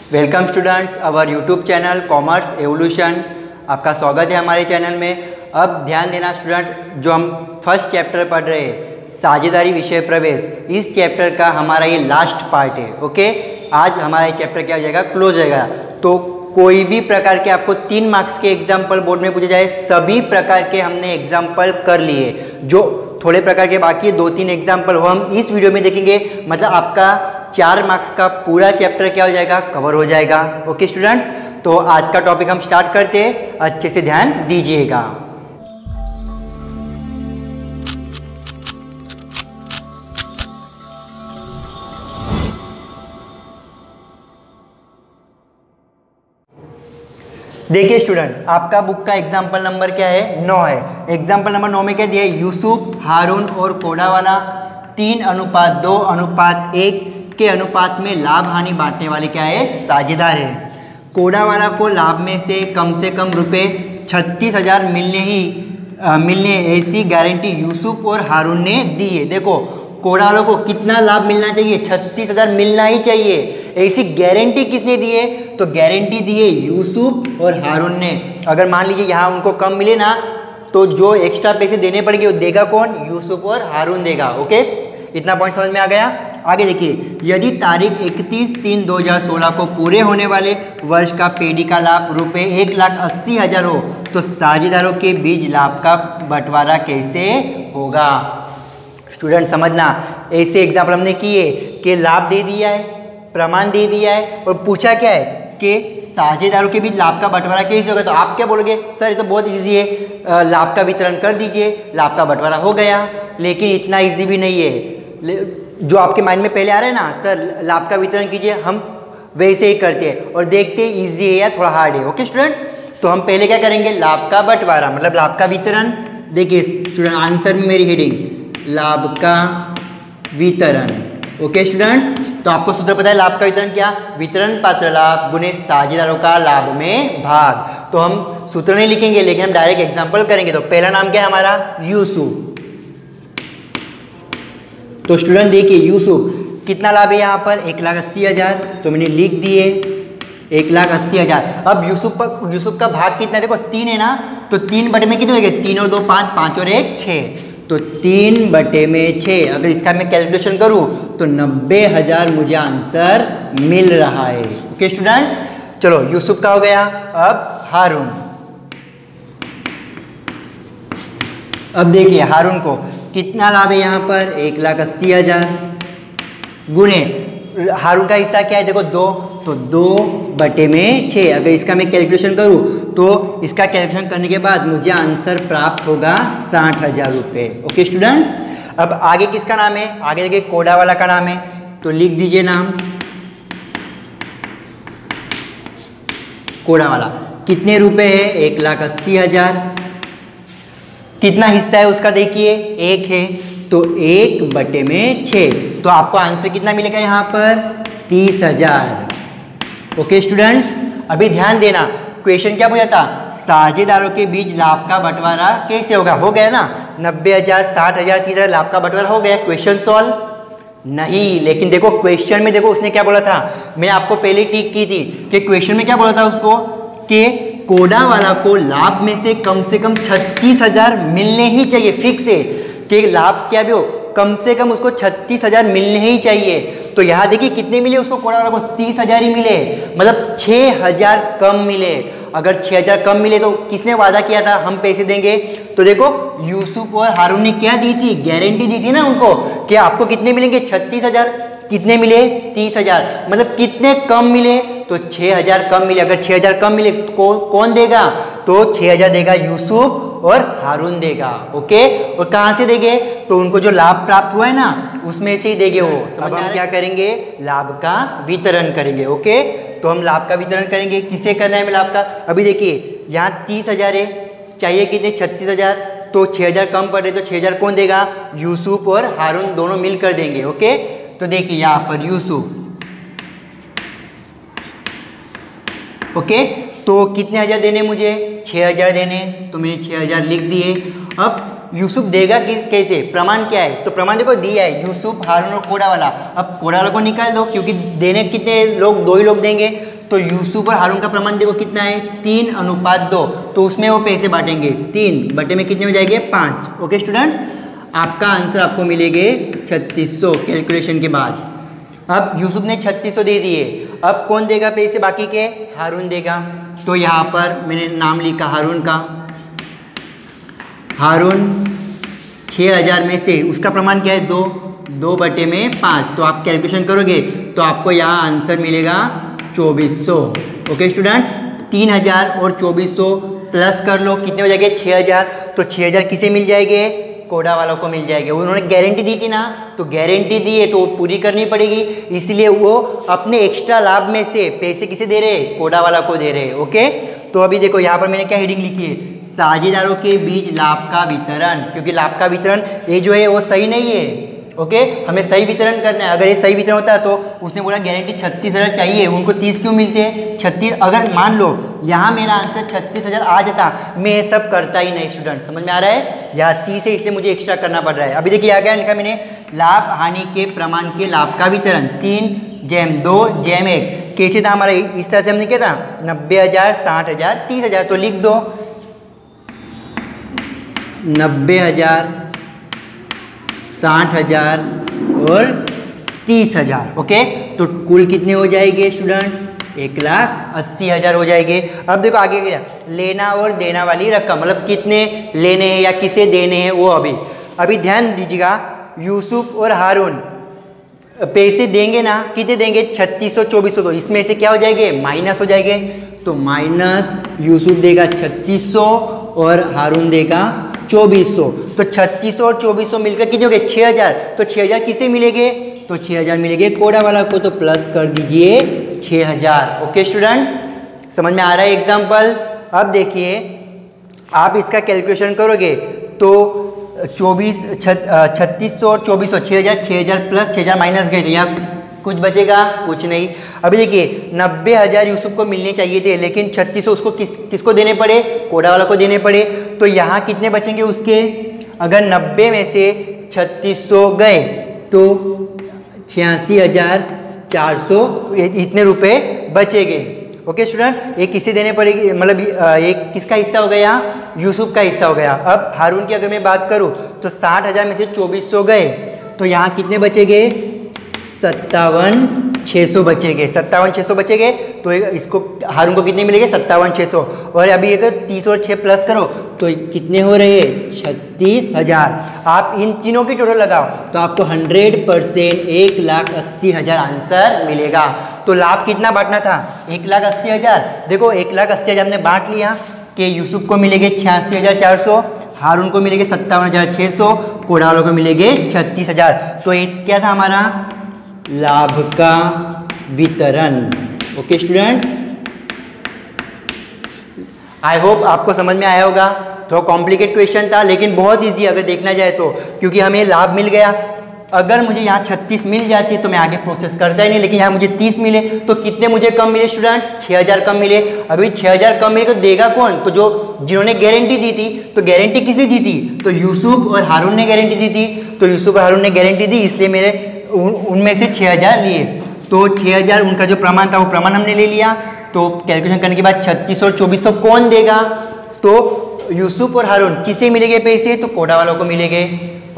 Welcome students our YouTube channel commerce evolution. आपका स्वागत है हमारे चैनल में। अब ध्यान देना स्टूडेंट, जो हम फर्स्ट चैप्टर पढ़ रहे हैं साझेदारी विषय प्रवेश, इस चैप्टर का हमारा ये लास्ट पार्ट है। ओके, आज हमारा ये चैप्टर क्या हो जाएगा, क्लोज हो जाएगा। तो कोई भी प्रकार के आपको 3 मार्क्स के एग्जाम्पल बोर्ड में पूछे जाए, सभी प्रकार के हमने एग्जाम्पल कर लिए। जो थोड़े प्रकार के बाकी 2-3 एग्जाम्पल हो हम इस वीडियो में देखेंगे, मतलब आपका 4 मार्क्स का पूरा चैप्टर क्या हो जाएगा, कवर हो जाएगा। ओके स्टूडेंट्स, तो आज का टॉपिक हम स्टार्ट करते हैं, अच्छे से ध्यान दीजिएगा। देखिए स्टूडेंट, आपका बुक का एग्जाम्पल नंबर क्या है, 9 है। एग्जाम्पल नंबर 9 में क्या दिया है, यूसुफ, हारून और कोडावाला 3:2:1 के अनुपात में लाभ हानि बांटने वाले क्या है, साझेदार है। कोडावाला को लाभ में से कम रुपए 36,000 मिलने ऐसी गारंटी यूसुफ और हारून ने दी है। देखो कोडावाला को कितना लाभ मिलना चाहिए, 36,000 मिलना ही चाहिए, ऐसी गारंटी किसने दी है, तो गारंटी दी है यूसुफ और हारून ने। अगर मान लीजिए यहाँ उनको कम मिले ना, तो जो एक्स्ट्रा पैसे देने पड़ेंगे वो देगा कौन, यूसुफ और हारून देगा। ओके, इतना पॉइंट समझ में आ गया। आगे देखिए, यदि तारीख 31/3/2016 को पूरे होने वाले वर्ष का पेडी का लाभ रुपये 1,80,000 हो, तो साझेदारों के बीच लाभ का बंटवारा कैसे होगा। स्टूडेंट समझना, ऐसे एग्जाम्पल हमने किए कि लाभ दे दिया है, प्रमाण दे दिया है और पूछा क्या है कि साझेदारों के बीच लाभ का बंटवारा कैसे होगा। तो आप क्या बोलोगे, सर ये तो बहुत इजी है, लाभ का वितरण कर दीजिए, लाभ का बंटवारा हो गया। लेकिन इतना इजी भी नहीं है। जो आपके माइंड में पहले आ रहा है ना, सर लाभ का वितरण कीजिए, हम वैसे ही करते हैं और देखते हैं इजी है या थोड़ा हार्ड है। ओके स्टूडेंट्स, तो हम पहले क्या करेंगे, लाभ का बंटवारा मतलब लाभ का वितरण। देखिए स्टूडेंट, आंसर में मेरी हेडिंग लाभ का वितरण। ओके स्टूडेंट्स, तो आपको सूत्र पता है लाभ का वितरण क्या, वितरण पात्र लाभ गुणे साझेदारों का लाभ में भाग। तो हम सूत्र नहीं लिखेंगे, लेकिन हम डायरेक्ट एग्जांपल करेंगे। तो पहला नाम क्या है हमारा, यूसुफ। तो स्टूडेंट देखिए यूसुफ, कितना लाभ है यहाँ पर, 1,80,000, तो मैंने लिख दिए 1,80,000। अब यूसुफ का भाग कितना है, देखो 3 है ना, तो 3/में कितने हो गए, 3 और 2 5, 5 और 1 6, तो 3/6। अगर इसका मैं कैलकुलेशन करूँ तो 90,000 मुझे आंसर मिल रहा है। ओके स्टूडेंट्स, चलो यूसुफ का हो गया। अब हारून, अब देखिए हारून को कितना लाभ है यहाँ पर, 1,80,000 गुणे हारून का हिस्सा क्या है, देखो 2, तो 2/6। अगर इसका मैं कैलकुलेशन करूँ तो इसका कैलकुलेशन करने के बाद मुझे आंसर प्राप्त होगा 60,000 रुपये। ओके स्टूडेंट्स, अब आगे किसका नाम है, आगे देखिए कोडावाला का नाम है, तो लिख दीजिए नाम कोडावाला। कितने रुपए है, 1,80,000। कितना हिस्सा है उसका, देखिए 1 है, तो 1/6, तो आपको आंसर कितना मिलेगा यहाँ पर, 30,000। ओके स्टूडेंट्स, अभी ध्यान देना, क्वेश्चन क्या पूछा था, साझेदारों के बीच लाभ का बंटवारा कैसे होगा। हो गया ना, 90,000 60,000 30,000 लाभ का बंटवारा हो गया। क्वेश्चन सॉल्व नहीं, लेकिन देखो क्वेश्चन में देखो उसने क्या बोला था, मैं आपको पहले टिक की थी कि क्वेश्चन में क्या बोला था उसको, कि कोडावाला को लाभ में से कम 36,000 मिलने ही चाहिए। फिक्स है कि लाभ क्या भी हो, कम से कम उसको 36,000 मिलने ही चाहिए। तो यहाँ देखिए कितने मिले उसको, कोडावाला को 30,000 ही मिले, मतलब 6,000 कम मिले। अगर 6,000 कम मिले तो किसने वादा किया था हम पैसे देंगे, तो देखो यूसुफ और हारून ने क्या दी थी, गारंटी दी थी ना उनको कि आपको कितने मिलेंगे, 36,000। कितने मिले, 30,000, मतलब कितने कम मिले, तो 6,000 कम मिले। अगर 6,000 कम मिले तो कौन देगा, तो 6,000 देगा यूसुफ और हारून देगा। ओके, और कहाँ से देंगे, तो उनको जो लाभ प्राप्त हुआ है ना उसमें से ही देंगे वो। अब हम क्या करेंगे, लाभ का वितरण करेंगे। ओके, तो हम लाभ का वितरण करेंगे, किसे करना है हमें लाभ का। अभी देखिए यहाँ 30,000 है, चाहिए कितने, 36,000, तो 6,000 कम पड़ रहे, तो 6,000 कौन देगा, यूसुफ और हारून दोनों मिलकर देंगे। ओके, तो देखिए यहाँ पर यूसुफ, ओके, तो कितने हज़ार देने मुझे, 6,000 देने, तो मैंने 6,000 लिख दिए। अब यूसुफ देगा कि कैसे, प्रमाण क्या है, तो प्रमाण देखो दिया है यूसुफ, हारून और कोडावाला। अब कोडावाला को निकाल दो क्योंकि देने कितने लोग, 2 ही लोग देंगे, तो यूसुफ और हारून का प्रमाण देखो कितना है 3:2, तो उसमें वो पैसे बांटेंगे 3 बटे में कितने हो जाएंगे 5। ओके स्टूडेंट्स, आपका आंसर आपको मिलेंगे 3600 कैलकुलेशन के बाद। अब यूसुफ ने 3600 दे दिए, अब कौन देगा पैसे बाकी के? हारून देगा। तो यहाँ पर मैंने नाम लिखा हारून का। हारून 6000 में से उसका प्रमाण क्या है 2 बटे में 5, तो आप कैलकुलेशन करोगे तो आपको यहाँ आंसर मिलेगा 2400। ओके स्टूडेंट, 3000 और 2400 प्लस कर लो, कितने हो जाएंगे 6000। तो 6000 किसे मिल जाएंगे? कोडा वालों को मिल जाएंगे। उन्होंने गारंटी दी थी ना, तो गारंटी दी है तो वो पूरी करनी पड़ेगी, इसलिए वो अपने एक्स्ट्रा लाभ में से पैसे किसे दे रहे? कोडा वाला को दे रहे। ओके, तो अभी देखो यहाँ पर मैंने क्या हेडिंग लिखी है, साझेदारों के बीच लाभ का वितरण, क्योंकि लाभ का वितरण ये जो है वो सही नहीं है। ओके, हमें सही वितरण करना है। अगर ये सही वितरण होता है तो उसने बोला गारंटी 36,000 चाहिए, उनको 30 क्यों मिलते हैं? 36। अगर मान लो यहाँ मेरा आंसर 36,000 आ जाता, मैं ये सब करता ही नहीं। स्टूडेंट समझ में आ रहा है? यहाँ 30 है इसलिए मुझे एक्स्ट्रा करना पड़ रहा है। अभी देखिए क्या लिखा मैंने, लाभ हानि के प्रमाण के लाभ का वितरण 3:2:1। कैसे था हमारा? इस तरह से हमने क्या था 90,000, 60,000, 30,000, तो लिख दो 90,000, 60,000 और 30,000। ओके, तो कुल कितने हो जाएंगे स्टूडेंट्स? 1,80,000 हो जाएंगे। अब देखो आगे क्या, लेना और देना वाली रकम, मतलब कितने लेने हैं या किसे देने हैं वो। अभी ध्यान दीजिएगा, यूसुफ और हारून पैसे देंगे ना, कितने देंगे? 3600, 2400, तो इसमें से क्या हो जाएंगे? माइनस हो जाएंगे। तो माइनस यूसुफ देगा 3600 और हारून देगा 2400, तो 3600 और 2400 मिलकर कितने हो गए? 6000। तो 6000 किसे मिलेंगे? तो 6000 मिलेंगे कोडा वाला को, तो प्लस कर दीजिए 6000। ओके स्टूडेंट्स, समझ में आ रहा है एग्जाम्पल? अब देखिए आप इसका कैलकुलेशन करोगे तो 3600 और 2400, 6000 प्लस 6000 माइनस गए, तो यहाँ कुछ बचेगा? कुछ नहीं। अभी देखिए 90,000 यूसुफ को मिलने चाहिए थे, लेकिन 3600 उसको किसको देने पड़े? कोडा वाला को देने पड़े। तो यहाँ कितने बचेंगे उसके? अगर 90 में से 3600 गए तो 86,400 इतने रुपए बचेंगे। ओके स्टूडेंट, ये किसे देने पड़ेगी? मतलब ये किसका हिस्सा हो गया? यूसुफ का हिस्सा हो गया। अब हारून की अगर मैं बात करूँ तो 60,000 में से 2400 गए, तो यहाँ कितने बचेंगे? 57,600 बचेंगे। 57,600 बचेंगे, तो इसको हारून को कितने मिलेंगे? 57,600। और अभी अगर 30 और 6 प्लस करो तो कितने हो रहे हैं? 36,000। आप इन तीनों की टोटल लगाओ तो आपको 100% 1,80,000 आंसर मिलेगा। तो लाभ कितना बांटना था? 1,80,000। देखो 1,80,000 हमने बांट लिया कि यूसुफ को मिलेंगे 86,400, हारून को मिलेंगे 57,600, कोडा वालों को मिलेंगे 36,000। तो ये क्या था हमारा? लाभ का वितरण। ओके स्टूडेंट्स, आई होप आपको समझ में आया होगा। थोड़ा कॉम्प्लिकेट क्वेश्चन था लेकिन बहुत इजी अगर देखना जाए तो, क्योंकि हमें लाभ मिल गया। अगर मुझे यहाँ 36 मिल जाती तो मैं आगे प्रोसेस करता ही नहीं, लेकिन यहाँ मुझे 30 मिले, तो कितने मुझे कम मिले स्टूडेंट्स? 6000 कम मिले। अभी 6000 कम मिले तो देगा कौन? तो जो जिन्होंने गारंटी दी थी, तो गारंटी किसने दी थी? तो यूसुफ और हारून ने गारंटी दी थी। तो यूसुफ और हारून ने गारंटी दी, इसलिए मेरे उनमें से 6000 लिए। तो 6000 उनका जो प्रमाण था वो प्रमाण हमने ले लिया। तो कैलकुलेशन करने के बाद 3600 और 2400 कौन देगा? तो यूसुफ और हारून। किसे मिलेंगे पैसे? तो कोडा वालों को मिलेंगे।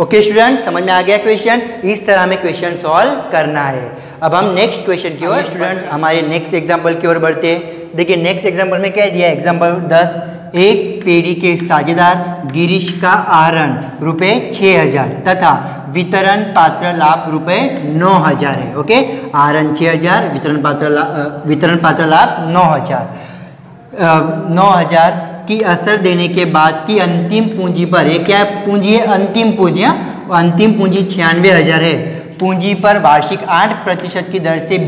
ओके स्टूडेंट, समझ में आ गया क्वेश्चन? इस तरह हमें क्वेश्चन सॉल्व करना है। अब हम नेक्स्ट क्वेश्चन की ओर स्टूडेंट हमारे नेक्स्ट एग्जांपल की ओर बढ़ते हैं। देखिए नेक्स्ट एग्जांपल में क्या दिया है? एग्जांपल 10, एक पेड़ी के साझेदार गिरीश का आहरण रुपये 6,000 तथा वितरण पात्र लाभ रुपये 9,000 है। ओके, आहरण 6,000, वितरण पात्र लाभ 9,000। 9,000 की असर देने के बाद की अंतिम पूंजी पर, ये क्या पूंजी है? अंतिम पूंजी। अंतिम पूंजी 96,000 है। पूंजी पर वार्षिक 8% की दर से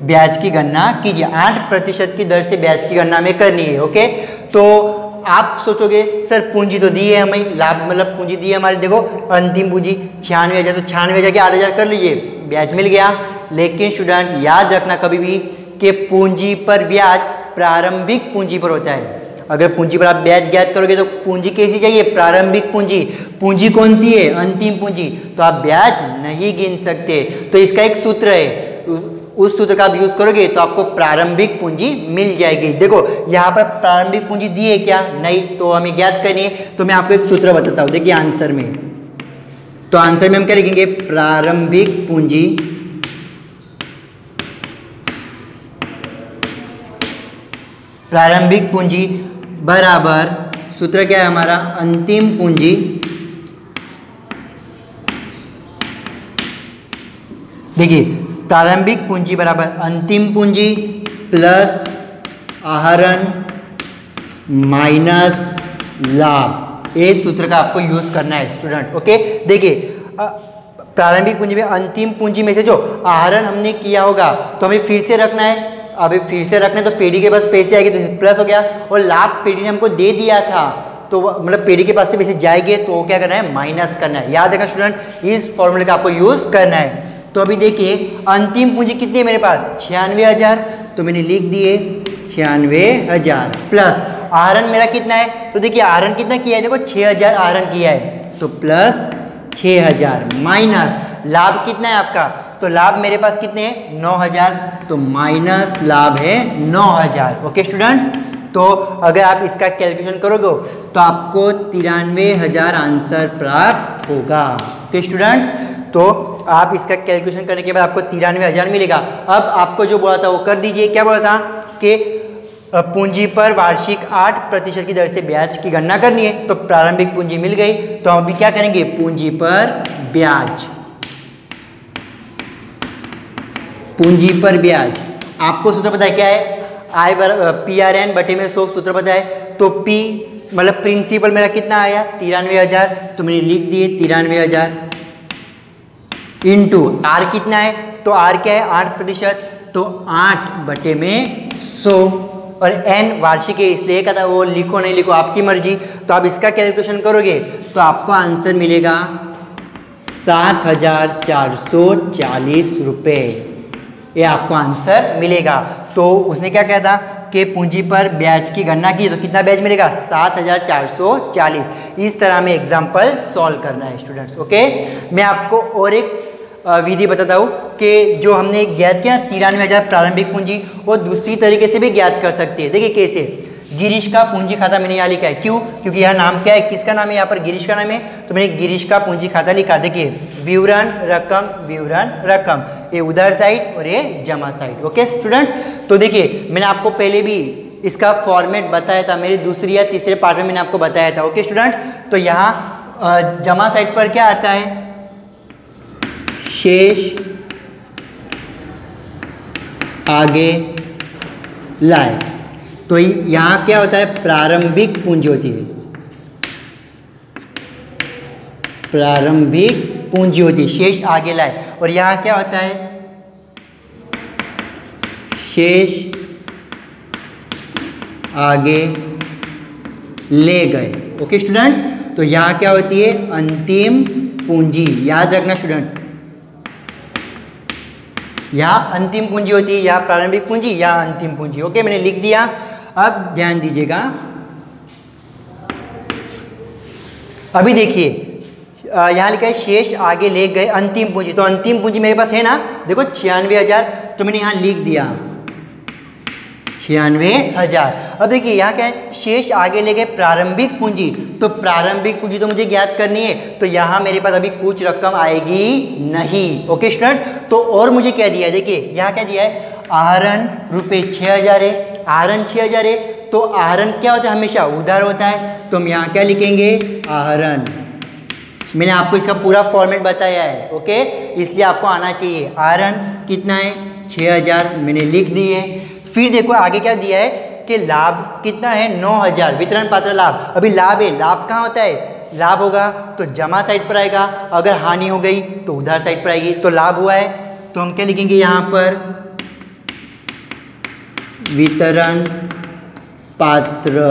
ब्याज की गणना कीजिए। 8% की दर से ब्याज की गणना में करनी है। ओके, तो आप सोचोगे सर पूंजी तो दी है हमें, लाभ मतलब पूंजी दी है हमारी। देखो अंतिम पूंजी 96,000, तो 96,000 के 8,000 कर लीजिए, ब्याज मिल गया। लेकिन स्टूडेंट याद रखना कभी भी कि पूंजी पर ब्याज प्रारंभिक पूंजी पर होता है। अगर पूंजी पर आप ब्याज ज्ञात करोगे तो पूंजी कैसी चाहिए? प्रारंभिक पूंजी। पूंजी कौन सी है? अंतिम पूंजी। तो आप ब्याज नहीं गिन सकते। तो इसका एक सूत्र है, उस सूत्र का आप यूज करोगे तो आपको प्रारंभिक पूंजी मिल जाएगी। देखो यहाँ पर प्रारंभिक पूंजी दी है क्या? नहीं, तो हमें ज्ञात करनी है। तो मैं आपको एक सूत्र बताता हूँ, देखिए आंसर में, तो आंसर में हम क्या लिखेंगे? प्रारंभिक पूंजी बराबर सूत्र क्या है हमारा? अंतिम पूंजी देखिए प्रारंभिक पूंजी बराबर अंतिम पूंजी प्लस आहरण माइनस लाभ। ये सूत्र का आपको यूज करना है स्टूडेंट। ओके, देखिए प्रारंभिक पूंजी में अंतिम पूंजी में से जो आहरण हमने किया होगा तो हमें फिर से रखना है। अभी फिर से रखने तो पेडी के पास पैसे आएंगे तो प्लस हो गया, और लाभ पेडी ने हमको दे दिया था तो मतलब पेडी के पास से पैसे जाएंगे तो क्या करना है? माइनस करना है। याद रखना स्टूडेंट, इस फॉर्मूले का आपको यूज करना है। तो अभी देखिए अंतिम पूंजी कितनी है मेरे पास? 96,000, तो मैंने लिख दिए 96,000 प्लस आहरण मेरा कितना है? तो देखिए आहरण कितना किया है? देखो 6,000 आहरण किया है, तो प्लस 6,000 माइनस लाभ कितना है आपका? तो लाभ मेरे पास कितने हैं? 9,000, तो माइनस लाभ है 9,000। ओके स्टूडेंट्स, तो अगर आप इसका कैलकुलेशन करोगे तो आपको 93,000 आंसर प्राप्त होगा। ओके स्टूडेंट्स, तो आप इसका कैलकुलेशन करने के बाद आपको 93,000 मिलेगा। अब आपको जो बोला था वो कर दीजिए। क्या बोला था कि पूंजी पर वार्षिक 8% की दर से ब्याज की गणना करनी है। तो प्रारंभिक पूंजी मिल गई, तो हम अभी क्या करेंगे? पूंजी पर ब्याज, पूंजी पर ब्याज। आपको सूत्र पता है क्या है? आई बराबर PRN बटे में 100 सूत्र पता है। तो P मतलब प्रिंसिपल मेरा कितना आया? 93,000, तो मैंने लिख दिए 93,000 इंटू R कितना है? तो R क्या है? 8%, तो 8 बटे में 100, और N वार्षिक है इसलिए कहता वो लिखो नहीं लिखो आपकी मर्जी। तो आप इसका कैलकुलेशन करोगे तो आपको आंसर मिलेगा 7,440 रुपये। ये आपको आंसर मिलेगा। तो उसने क्या कहा था कि पूंजी पर ब्याज की गणना की तो कितना ब्याज मिलेगा? 7,440। इस तरह में एग्जाम्पल सॉल्व करना है स्टूडेंट्स। ओके, मैं आपको और एक विधि बताता हूँ कि जो हमने ज्ञात किया 93,000 प्रारंभिक पूंजी, वो दूसरी तरीके से भी ज्ञात कर सकते हैं। देखिए कैसे? गिरीश का पूंजी खाता मैंने यहाँ लिखा है। क्यों? क्योंकि यह नाम क्या है? किसका नाम है? यहाँ पर गिरीश का नाम है, तो मैंने गिरीश का पूंजी खाता लिखा। देखिए विवरण रकम, ये उधार साइड और ये जमा साइड। ओके स्टूडेंट्स, तो देखिए मैंने आपको पहले भी इसका फॉर्मेट बताया था, मेरे दूसरी या तीसरे पार्ट में मैंने आपको बताया था। ओके स्टूडेंट्स, तो यहाँ जमा साइड पर क्या आता है? शेष आगे लाए। तो यहाँ क्या होता है? प्रारंभिक पूंजी होती है, प्रारंभिक पूंजी होती है, शेष आगे लाए। और यहाँ क्या होता है? शेष आगे ले गए। ओके स्टूडेंट्स, तो यहाँ क्या होती है? अंतिम पूंजी। याद रखना स्टूडेंट, यहाँ अंतिम पूंजी होती है, यहाँ प्रारंभिक पूंजी, यहाँ अंतिम पूंजी। ओके, मैंने लिख दिया। अब ध्यान दीजिएगा, अभी देखिए यहाँ लिखा है शेष आगे ले गए अंतिम पूंजी। तो अंतिम पूंजी मेरे पास है ना, देखो 96,000, तो मैंने यहाँ लिख दिया 96,000। अब देखिए यहाँ क्या है? शेष आगे ले गए प्रारंभिक पूंजी, तो प्रारंभिक पूंजी तो मुझे ज्ञात करनी है, तो यहाँ मेरे पास अभी कुछ रकम आएगी नहीं। ओके स्टूडेंट, तो और मुझे क्या दिया है? देखिए यहाँ क्या दिया है? आहरण रुपये 6,000 है, आहरण 6,000 है, तो आहरण क्या होता है? हमेशा उधार होता है, तो हम यहाँ क्या लिखेंगे? आहरण। मैंने आपको इसका पूरा फॉर्मेट बताया है। ओके, इसलिए आपको आना चाहिए। आहरण कितना है? 6,000, मैंने लिख दिए। फिर देखो आगे क्या दिया है कि लाभ कितना है? 9,000, वितरण पात्र लाभ। अभी लाभ है, लाभ कहाँ होता है? लाभ होगा तो जमा साइड पर आएगा, अगर हानि हो गई तो उधार साइड पर आएगी। तो लाभ हुआ है तो हम क्या लिखेंगे यहाँ पर? वितरण पात्र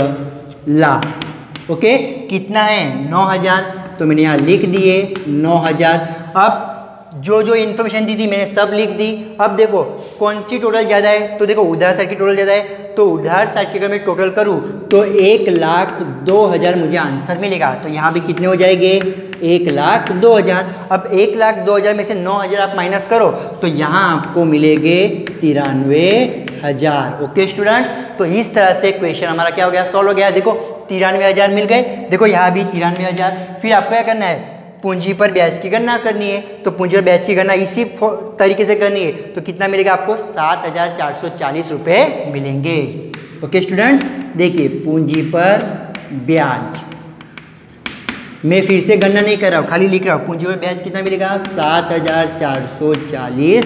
लाभ। ओके, कितना है? 9,000, तो मैंने यहाँ लिख दिए 9,000। अब जो जो इन्फॉर्मेशन दी थी मैंने सब लिख दी। अब देखो कौन सी टोटल ज़्यादा है? तो देखो उधार साइड की टोटल ज़्यादा है, तो उधार साइड की अगर मैं टोटल करूँ तो 1,02,000 मुझे आंसर मिलेगा। तो यहाँ भी कितने हो जाएंगे? 1,02,000। अब 1,02,000 में से 9,000 आप माइनस करो तो यहाँ आपको मिलेंगे 93,000। ओके स्टूडेंट्स, तो इस तरह से क्वेश्चन हमारा क्या हो गया, सॉल्व हो गया। देखो 93,000 मिल गए, देखो यहाँ भी 93,000। फिर आपको क्या करना है, पूंजी पर ब्याज की गणना करनी है। तो पूंजी पर ब्याज की गणना इसी तरीके से करनी है। तो कितना मिलेगा आपको, 7,440 रुपये मिलेंगे। ओके स्टूडेंट्स, देखिए पूंजी पर ब्याज, मैं फिर से गणना नहीं कर रहा हूँ, खाली लिख रहा हूँ। पूंजी पर ब्याज कितना मिलेगा, 7,440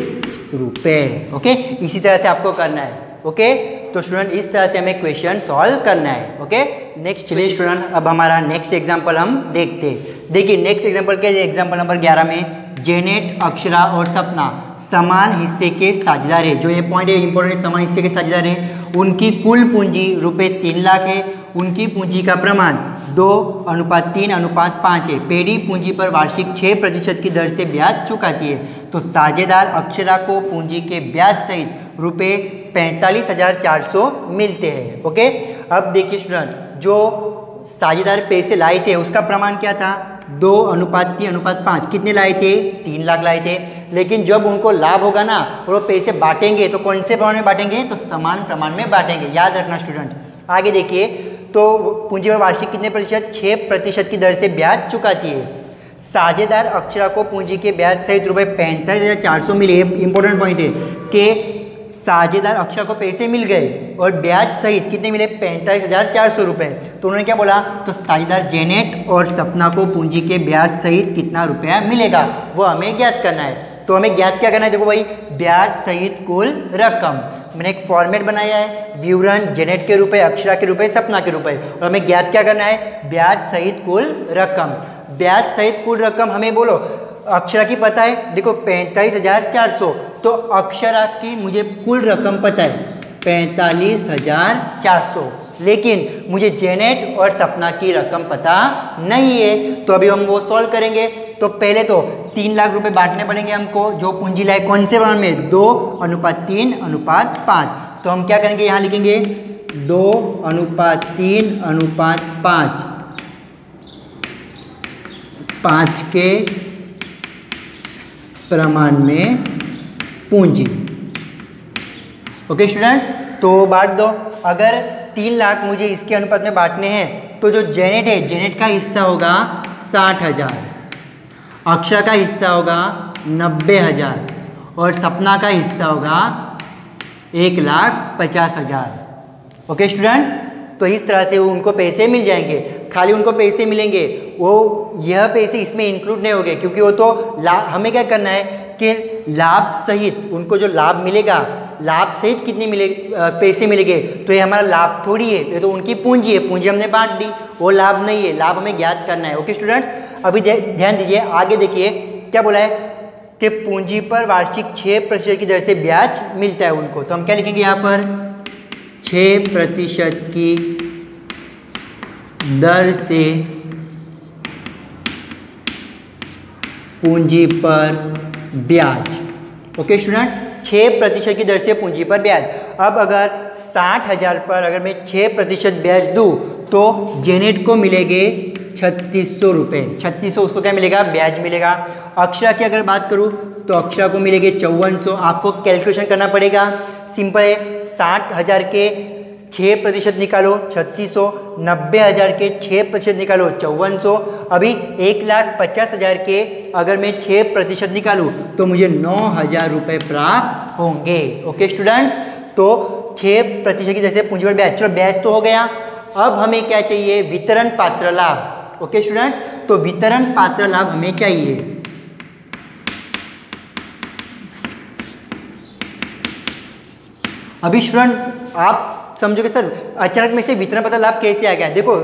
रुपये। ओके, इसी तरह से आपको करना है। ओके, तो स्टूडेंट इस तरह से हमें क्वेश्चन सॉल्व करना है। ओके, नेक्स्ट चलिए स्टूडेंट, अब हमारा नेक्स्ट एग्जांपल हम देखते हैं। देखिए नेक्स्ट एग्जांपल क्या है, एग्जांपल नंबर 11 में जेनेट, अक्षरा और सपना समान हिस्से के साझेदार है। जो ये पॉइंट है इंपॉर्टेंट है, समान हिस्से के साझेदार है। उनकी कुल पूंजी रुपये 3 लाख है। उनकी पूंजी का प्रमाण 2:3:5 है। पेडी पूंजी पर वार्षिक 6% की दर से ब्याज चुकाती है। तो साझेदार अक्षरा को पूंजी के ब्याज सहित रुपये 45,400 मिलते हैं। ओके, अब देखिए स्टूडेंट, जो साझेदार पैसे लाए थे उसका प्रमाण क्या था, 2:3:5। कितने लाए थे, 3 लाख लाए थे। लेकिन जब उनको लाभ होगा ना और वो पैसे बांटेंगे तो कौन से प्रमाण में बांटेंगे, तो समान प्रमाण में बांटेंगे। याद रखना स्टूडेंट। आगे देखिए, तो पूंजी पर वार्षिक कितने प्रतिशत, 6% की दर से ब्याज चुकाती है। साझेदार अक्षरा को पूंजी के ब्याज सहित रुपये 45,400 मिले। इंपॉर्टेंट पॉइंट है कि साझेदार अक्षरा को पैसे मिल गए और ब्याज सहित कितने मिले, 45,400 रुपये। तो उन्होंने क्या बोला, तो साझेदार जेनेट और सपना को पूंजी के ब्याज सहित कितना रुपया मिलेगा वो हमें ज्ञात करना है। तो हमें ज्ञात क्या करना है, देखो भाई, ब्याज सहित कुल रकम। मैंने एक फॉर्मेट बनाया है, विवरण जेनेट के रुपए, अक्षरा के रुपए, सपना के रुपए, और हमें ज्ञात क्या करना है, ब्याज सहित कुल रकम। ब्याज सहित कुल रकम हमें बोलो, अक्षरा की पता है, देखो 45,400। तो अक्षरा की मुझे कुल रकम पता है 45,400, लेकिन मुझे जेनेट और सपना की रकम पता नहीं है। तो अभी हम वो सॉल्व करेंगे। तो पहले तो 3 लाख रुपए बांटने पड़ेंगे हमको, जो पूंजी लाए कौन से प्रमाण में, 2:3:5। तो हम क्या करेंगे, यहाँ लिखेंगे 2:3:5, 5 के प्रमाण में पूंजी। ओके स्टूडेंट्स, तो बांट दो। अगर 3 लाख मुझे इसके अनुपात में बांटने हैं तो जो जेनेट है, जेनेट का हिस्सा होगा 60,000, अक्षरा का हिस्सा होगा 90,000 और सपना का हिस्सा होगा 1,50,000। ओके स्टूडेंट, तो इस तरह से उनको पैसे मिल जाएंगे। खाली उनको पैसे मिलेंगे, वो यह पैसे इसमें इंक्लूड नहीं होंगे, क्योंकि वो तो हमें क्या करना है कि लाभ सहित उनको जो लाभ मिलेगा, लाभ सहित कितने पैसे मिलेंगे। तो ये हमारा लाभ थोड़ी है, ये तो उनकी पूंजी है, पूंजी हमने बांट दी, वो लाभ नहीं है, लाभ हमें ज्ञात करना है। ओके स्टूडेंट्स, अभी ध्यान दीजिए, आगे देखिए क्या बोला है कि पूंजी पर वार्षिक 6% की दर से ब्याज मिलता है उनको। तो हम क्या लिखेंगे यहाँ पर, 6% की दर से पूंजी पर ब्याज। ओके स्टूडेंट, 6% की दर से पूंजी पर ब्याज। अब अगर 60,000 पर अगर मैं 6% ब्याज दूँ तो जेनेट को मिलेंगे 3,600 रुपये। 3,600 उसको क्या मिलेगा, ब्याज मिलेगा। अक्षरा की अगर बात करूँ तो अक्षरा को मिलेंगे 5,400। आपको कैलकुलेशन करना पड़ेगा, सिंपल है। 60,000 के 6% निकालो 3,600, 90,000 के 6% निकालो 5,400। अभी 1,50,000 के अगर मैं 6% निकालूँ तो मुझे 9,000 रुपये प्राप्त होंगे। ओके स्टूडेंट्स, तो 6% की जैसे पूंजी पर ब्याज, चलो ब्याज तो हो गया। अब हमें क्या चाहिए, वितरण पात्र लाभ। ओके स्टूडेंट्स, तो वितरण पात्र लाभ हमें चाहिए। अभी स्टूडेंट आप समझोगे सर अचानक में से वितरण पात्र लाभ कैसे आ गया। देखो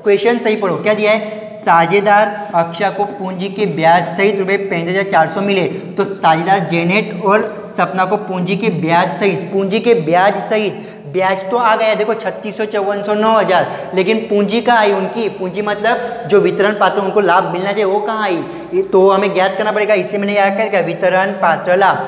क्वेश्चन सही पढ़ो, क्या दिया है, साझेदार अक्षरा को पूंजी के ब्याज सहित रुपये 45,400 मिले। तो साझेदार जेनेट और सपना को पूंजी के ब्याज सहित, पूंजी के ब्याज सहित, ब्याज तो आ गया देखो 3,600, 5,400, 9,000, लेकिन पूंजी कहाँ आई उनकी, पूंजी मतलब जो वितरण पात्र उनको लाभ मिलना चाहिए वो कहाँ आई, तो हमें ज्ञात करना पड़ेगा। इसलिए मैंने क्या क्या वितरण पात्र लाभ।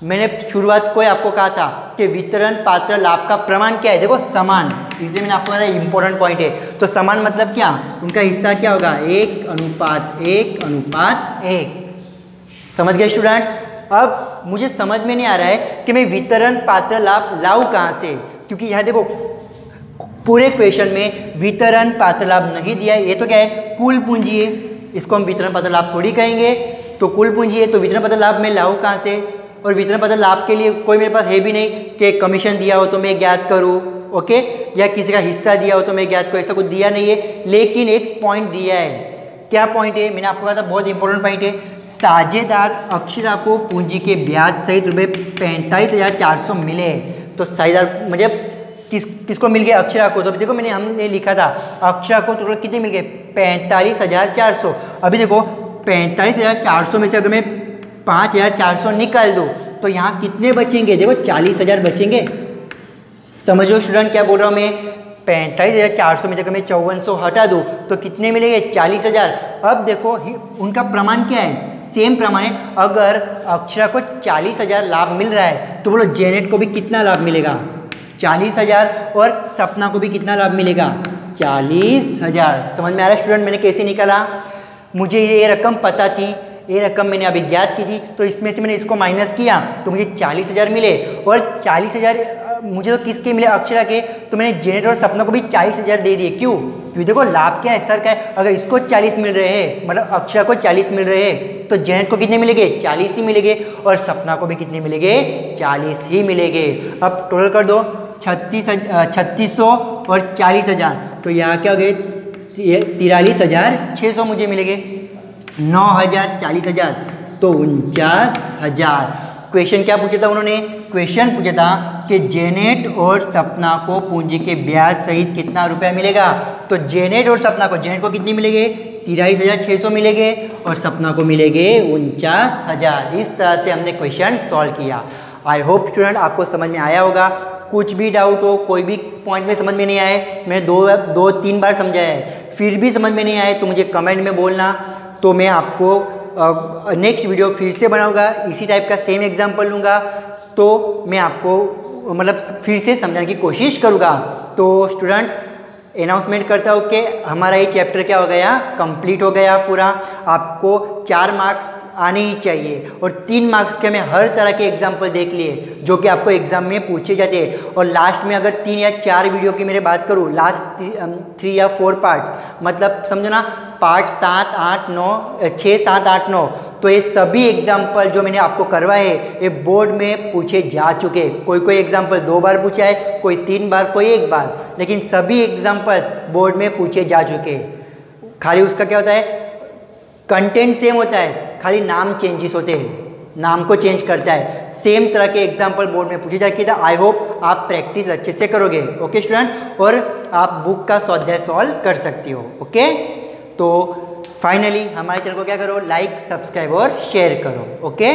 मैंने शुरुआत को आपको कहा था कि वितरण पात्र लाभ का प्रमाण क्या है, देखो समान। इसलिए मैंने आपको बताया इंपॉर्टेंट पॉइंट है। तो समान मतलब क्या, उनका हिस्सा क्या होगा, 1:1:1। समझ गए स्टूडेंट्स। अब मुझे समझ में नहीं आ रहा है कि मैं वितरण पात्र लाभ लाऊं कहाँ से, क्योंकि यहाँ देखो पूरे क्वेश्चन में वितरण पात्र लाभ नहीं दिया है। ये तो क्या है, कुल पूंजी है, इसको हम वितरण पात्र लाभ थोड़ी कहेंगे। तो कुल पूंजी है तो वितरण पात्र लाभ मैं लाऊं कहाँ से, और वितरण पात्र लाभ के लिए कोई मेरे पास है भी नहीं कि कमीशन दिया हो तो मैं ज्ञात करूँ, ओके, या किसी का हिस्सा दिया हो तो मैं ज्ञात करूँ, ऐसा कुछ दिया नहीं है। लेकिन एक पॉइंट दिया है। क्या पॉइंट है, मैंने आपको कहा था बहुत इंपॉर्टेंट पॉइंट है। साझेदार अक्षरा को पूंजी के ब्याज सहित रुपये 45,400 मिले। तो साझेदार मतलब किसको मिल गया, अक्षरा को। तो देखो हमने लिखा था अक्षरा को टोटल कितने मिल गए, 45,400। अभी देखो 45,400 में से अगर मैं 5,400 निकाल दूँ तो यहाँ कितने बचेंगे, देखो 40,000 बचेंगे। समझ लो स्टूडेंट क्या बोल रहा हूँ मैं, 45,400 में से अगर मैं 5400 हटा दूँ तो कितने मिलेंगे, 40,000। अब देखो उनका प्रमाण क्या है, सेम प्रमाण है। अगर अक्षरा को 40,000 लाभ मिल रहा है तो बोलो जेनेट को भी कितना लाभ मिलेगा, 40,000, और सपना को भी कितना लाभ मिलेगा, 40,000। समझ में आ रहा है स्टूडेंट मैंने कैसे निकाला। मुझे ये रकम पता थी, ये रकम मैंने अभी ज्ञात की थी, तो इसमें से मैंने इसको माइनस किया तो मुझे 40,000 मिले। और 40,000 मुझे तो किसके मिले, अक्षरा के। तो मैंने जेनेट और सपना को भी 40,000 दे दिए। क्यों, क्योंकि देखो लाभ क्या है, सर का है। अगर इसको 40 मिल रहे हैं, मतलब अक्षरा को 40 मिल रहे हैं, तो जेनेट को कितने मिलेंगे, 40 ही मिलेंगे, और सपना को भी कितने मिलेंगे, 40 ही मिलेंगे। अब टोटल कर दो 3600 और 40,000, तो यहाँ क्या हो गए, 43,600 मुझे मिलेंगे। 9,000 40,000 तो 49,000। क्वेश्चन क्या पूछा था उन्होंने, क्वेश्चन पूछा था कि जेनेट और सपना को पूंजी के ब्याज सहित कितना रुपया मिलेगा। तो जेनेट और सपना को, जेनेट को कितने मिलेंगे, 43,600 मिलेंगे, और सपना को मिलेंगे 49,000। इस तरह से हमने क्वेश्चन सॉल्व किया। आई होप स्टूडेंट आपको समझ में आया होगा। कुछ भी डाउट हो, कोई भी पॉइंट में समझ में नहीं आए, मैंने दो तीन बार समझाया है, फिर भी समझ में नहीं आए तो मुझे कमेंट में बोलना, तो मैं आपको नेक्स्ट वीडियो फिर से बनाऊंगा, इसी टाइप का सेम एग्जाम्पल लूँगा, तो मैं आपको मतलब फिर से समझाने की कोशिश करूँगा। तो स्टूडेंट अनाउंसमेंट करता हूँ कि हमारा ये चैप्टर क्या हो गया, कंप्लीट हो गया पूरा। आपको 4 मार्क्स आने ही चाहिए, और 3 मार्क्स के मैं हर तरह के एग्जाम्पल देख लिए जो कि आपको एग्जाम में पूछे जाते हैं। और लास्ट में अगर 3 या 4 वीडियो की मेरे बात करूँ, लास्ट 3 या 4 पार्ट्स, मतलब समझो ना, पार्ट 7, 8, 9, 6, 7, 8, 9, तो ये सभी एग्जाम्पल जो मैंने आपको करवाए ये बोर्ड में पूछे जा चुके। कोई एग्जाम्पल 2 बार पूछा है, कोई 3 बार, कोई 1 बार, लेकिन सभी एग्जाम्पल्स बोर्ड में पूछे जा चुके। खाली उसका क्या होता है, कंटेंट सेम होता है, खाली नाम चेंजेस होते हैं, नाम को चेंज करता है। सेम तरह के एग्जाम्पल बोर्ड में पूछे जाते हैं। आई होप आप प्रैक्टिस अच्छे से करोगे, ओके स्टूडेंट, और आप बुक का स्वाध्याय सॉल्व कर सकती हो, ओके। तो फाइनली हमारे चैनल को क्या करो, लाइक, सब्सक्राइब और शेयर करो, ओके।